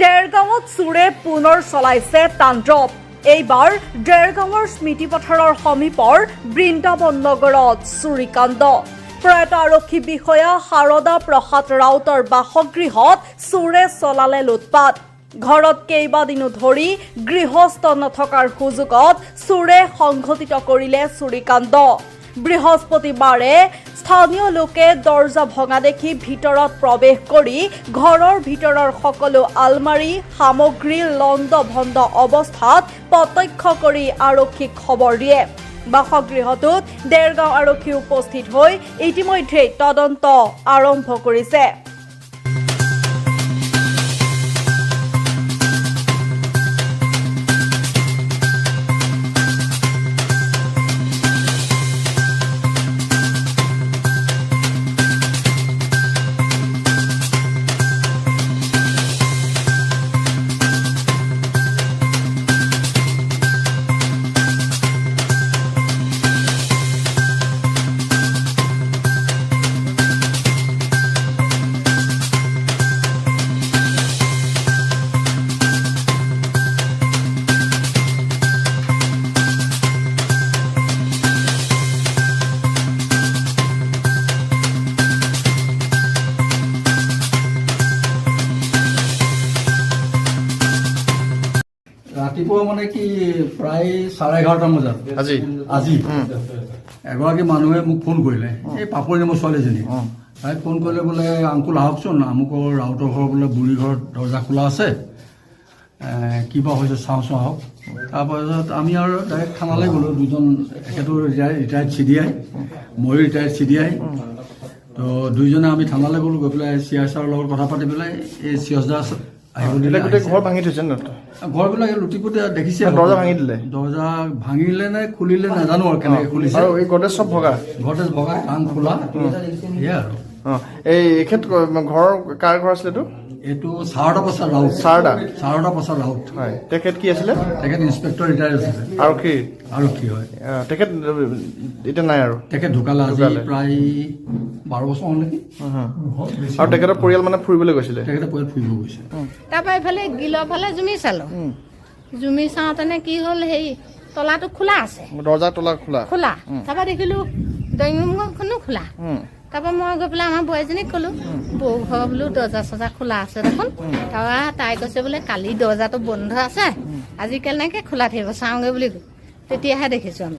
দেৰগাঁৱত চোৰে পুনৰ চলাইছে তাণ্ডৱ। এইবাৰ দেৰগাঁৱৰ স্মৃতি পথাৰৰ সমীপৰ বৃন্দাবন নগৰত চুৰিকাণ্ড। প্ৰয়াত আৰক্ষী বিষয়া শাৰদা প্ৰসাদ ৰাউতৰ বাসগৃহত চোৰে চলালে লুটপাট। ঘৰত কেইবাদিনো ধৰি গৃহস্থ নথকাৰ সুযোগত চোৰে সংঘটিত কৰিলে চুৰিকাণ্ড। বৃহস্পতিবাৰে স্থানীয় লোকে দৰ্জা ভঙা দেখি ভিতৰত প্ৰৱেশ কৰি ঘৰৰ ভিতৰৰ সকলো আলমাৰী সামগ্ৰী লণ্ডভণ্ড অৱস্থাত প্ৰত্যক্ষ কৰি আৰক্ষীক খবৰ দিয়ে। বাসগৃহটোত দেৰগাঁও আৰক্ষী উপস্থিত হৈ ইতিমধ্যে তদন্ত আৰম্ভ কৰিছে। ৰাতিপুৱা মানে কি প্ৰায় 11:30 বজাত আজি এগৰাকী মানুহে মোক ফোন কৰিলে, এই পাপৰি নামৰ ছোৱালীজনী। তাই ফোন কৰিলে বোলে আংকুল আহকচোন, আমুকৰ ৰাউতৰ ঘৰ বোলে বুঢ়ী ঘৰত দৰ্জা খোলা আছে, কিবা হৈছে চাওঁচোন আহক। তাৰপাছত আমি আৰু ডাইৰেক্ট থানালৈ গ'লোঁ। দুজন এখেতো ৰিটায়াৰ্ড CDI, ময়ো ৰিটায়াৰ্ড CDI। তো দুইজনে আমি থানালৈ গ'লোঁ, গৈ পেলাই CI ছাৰৰ লগত কথা পাতি পেলাই এই চিয়জ দাস ঘৰ ভাঙি থৈছে ন? ঘৰবিলাক লুটি পুটি দেখিছে। দৰ্জা ভাঙি দিলে? দৰ্জা ভাঙিলে নে খুলিলে নাজানো আৰু কেনেকে খুলিছে। আৰু এই গডৰেজ চব ভগা? গডৰেজ ভগা, কাণ খোলা, সেয়া আৰু। এই এখেত ঘৰ কাৰ ঘৰ আছিলে এইটো? এইটো শাৰদা প্ৰসাদ ৰাউত। শাৰদা প্ৰসাদ ৰাউত। হয়। তেখেত কি আছিলে? তেখেত ইন্সপেক্টৰ ৰিটায়াৰ্ড আছিলে। আৰক্ষী হয়। তেখেত এতিয়া নাই আৰু? তেখেত ঢুকালে আজি প্ৰায় 12 বছৰ হ'ল নেকি। আৰু তেখেতৰ পৰিয়াল মানে ফুৰিবলৈ গৈছিলে? তেখেতে পৰিয়াল ফুৰিব গৈছে। তাৰপৰা এইফালে গিলৰ ফালে জুমি চালো। জুমি চাওঁতেনে কি হ'ল, হেৰি তলাটো খোলা আছে, দৰ্জা তলা খোলা। তাৰপৰা দেখিলো ড্ৰয়িং ৰুমখনো খোলা। তাৰপৰা মই গৈ পেলাই আমাৰ বোৱাৰীজনীক ক'লো, বৌ ঘৰ বোলো দৰ্জা চজা খোলা আছে দেখোন। তাৰপৰা তাই কৈছে বোলে কালি দৰ্জাটো বন্ধ আছে, আজি কেনেকৈ খোলা থাকিব চাওঁগৈ বুলি তেতিয়াহে দেখিছোঁ আমি।